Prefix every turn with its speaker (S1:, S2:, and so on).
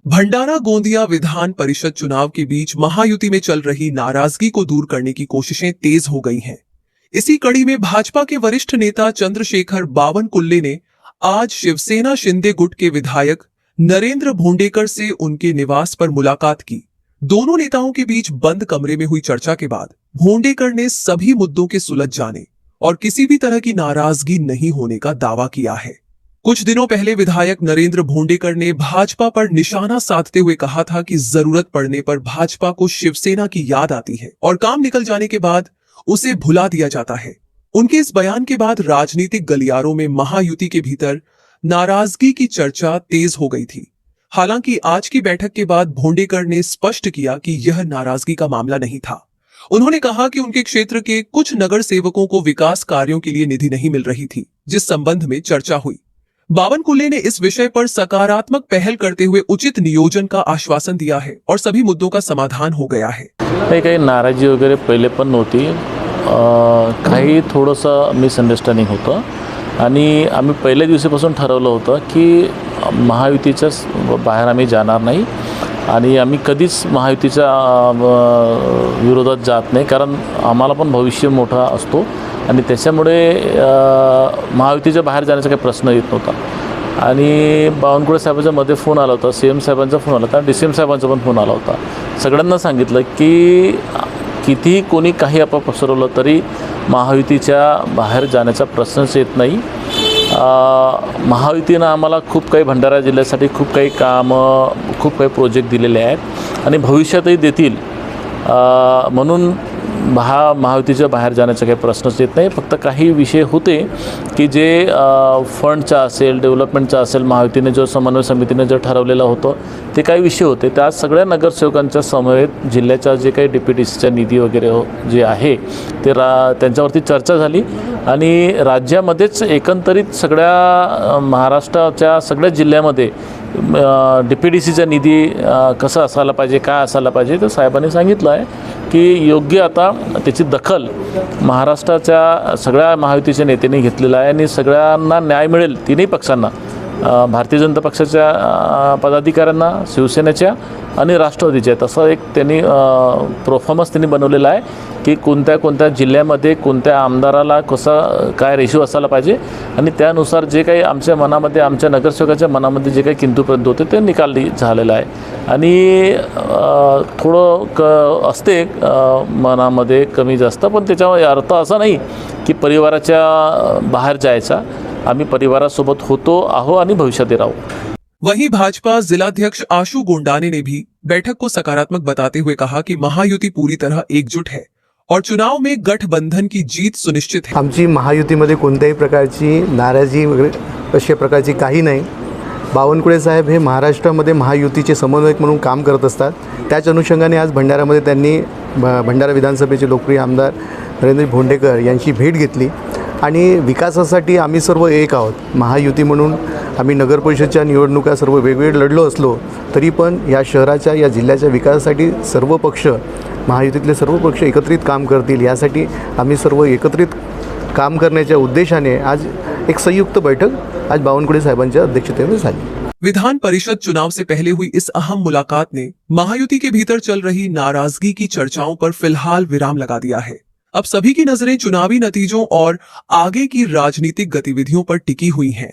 S1: भंडारा गोंदिया विधान परिषद चुनाव के बीच महायुति में चल रही नाराजगी को दूर करने की कोशिशें तेज हो गई हैं। इसी कड़ी में भाजपा के वरिष्ठ नेता चंद्रशेखर बावनकुल्ले ने आज शिवसेना शिंदे गुट के विधायक नरेंद्र भोंडेकर से उनके निवास पर मुलाकात की। दोनों नेताओं के बीच बंद कमरे में हुई चर्चा के बाद भोंडेकर ने सभी मुद्दों के सुलझ जाने और किसी भी तरह की नाराजगी नहीं होने का दावा किया है। कुछ दिनों पहले विधायक नरेंद्र भोंडेकर ने भाजपा पर निशाना साधते हुए कहा था कि जरूरत पड़ने पर भाजपा को शिवसेना की याद आती है और काम निकल जाने के बाद उसे भुला दिया जाता है। उनके इस बयान के बाद राजनीतिक गलियारों में महायुति के भीतर नाराजगी की चर्चा तेज हो गई थी। हालांकि आज की बैठक के बाद भोंडेकर ने स्पष्ट किया कि यह नाराजगी का मामला नहीं था। उन्होंने कहा कि उनके क्षेत्र के कुछ नगर सेवकों को विकास कार्यों के लिए निधि नहीं मिल रही थी, जिस संबंध में चर्चा हुई। बावनकुल्ले ने इस विषय पर सकारात्मक पहल करते हुए उचित नियोजन का आश्वासन दिया है और सभी मुद्दों का समाधान हो गया है।
S2: काही नाराजी वगैरे पहिले पण नव्हती, काही थोडंसं मिसअंडरस्टँडिंग होतं आणि आम्ही पहिल्या दिवसापासून ठरवलं होतं की महायुतीच्या बाहेर आम्ही जाणार नाही आणि आम्ही कधीच महायुतीच्या विरोधात जात नाही, कारण आम्हाला पण भविष्य मोठा असतो आणि त्याच्यामुळे महायुतीच्या बाहेर जाण्याचा काही प्रश्न येत नव्हता। आणि बावनकुळे साहेबांच्या मध्ये फोन आला होता, सीएम साहेबांचा फोन आला होता, डीसीएम साहेबांचा पण फोन आला होता। सगळ्यांना सांगितलं की कितीही कोणी काही अफवा पसरवलं तरी महायुतीच्या बाहेर जाण्याचा प्रश्नच येत नाही। महायुतीनं आम्हाला खूप काही भंडारा जिल्ह्यासाठी खूप काही कामं, खूप काही प्रोजेक्ट दिलेले आहेत आणि भविष्यातही देतील, म्हणून महायुतीच्या बाहेर जाण्याचा काही प्रश्नच येत नाही। फक्त काही विषय होते की जे फंडचा असेल, डेव्हलपमेंटचा असेल, महायुतीने जो समन्वय समितीने जे ठरवलेलं होतं ते काही विषय होते। त्या सगळ्या नगरसेवकांच्या समवेत जिल्ह्याच्या जे काही DPTCच्या निधी वगैरे जे आहे ते त्यांच्यावरती चर्चा झाली आणि राज्यामध्येच एकंदरीत सगळ्या महाराष्ट्राच्या सगळ्या जिल्ह्यामध्ये DPTCचा निधी कसा असायला पाहिजे, काय असायला पाहिजे, तर साहेबांनी सांगितलं आहे की योग्य आता त्याची दखल महाराष्ट्राच्या सगळ्या महायुतीच्या नेत्यांनी घेतलेला आहे आणि सगळ्यांना न्याय मिळेल, तिन्ही पक्षांना, भारतीय जनता पक्षाच्या पदाधिकाऱ्यांना, शिवसेनेच्या आणि राष्ट्रवादीच्या। तसं एक त्यांनी परफॉर्मन्स त्यांनी बनवलेला आहे की कोणत्या कोणत्या जिल्ह्यामध्ये कोणत्या आमदाराला कसं काय रेशो असायला पाहिजे आणि त्यानुसार जे काही आमच्या मनामध्ये, आमच्या नगरसेवकाच्या मनामध्ये जे काही किंतुपरंतु होते ते निकाली झालेलं आहे। आणि थोडं असते मनामध्ये कमी जास्त, पण त्याचा अर्थ असा नाही की परिवाराच्या बाहेर जायचा। आम्ही परिवारासोबत होतो, आहो आणि भविष्यात राहू।
S1: वहीं भाजपा जिलाध्यक्ष आशु गोंडाने ने भी बैठक को सकारात्मक बताते हुए कहा कि महायुति पूरी तरह एकजुट है और चुनाव में गठबंधन की जीत सुनिश्चित है।
S3: आमची महायुतीमध्ये कोणत्याही प्रकारची नाराजी वगैरे अशा प्रकारची काही नाही। बावनकुळे साहेब हे महाराष्ट्रामध्ये महायुतीचे समन्वयक म्हणून काम करत असतात। त्याच अनुषंगाने आज भंडारामध्ये त्यांनी भंडारा विधानसभेचे लोकप्रिय आमदार नरेंद्र भोंडेकर यांची भेट घेतली आणि विकासासाठी आम्ही सर्व एक आहोत। महायुती म्हणून आम्ही नगर परिषदच्या निवडणुका सर्व वेगवेगळे लढलो असलो तरी पण या शहराच्या, या जिल्ह्याच्या विकासासाठी सर्व पक्ष, महायुतीतले सर्व पक्ष एकत्रित काम करतील यासाठी आम्ही सर्व एकत्रित काम करण्याच्या उद्देशाने आज एक संयुक्त बैठक आज बावनकुळे साहेबांच्या अध्यक्षतेने झाली।
S1: विधान परिषद चुनाव से पहले हुई इस अहम मुलाकात ने महायुति के भीतर चल रही नाराजगी की चर्चाओं पर फिलहाल विराम लगा दिया है। अब सभी की नजरें चुनावी नतीजों और आगे की राजनीतिक गतिविधियों पर टिकी हुई हैं।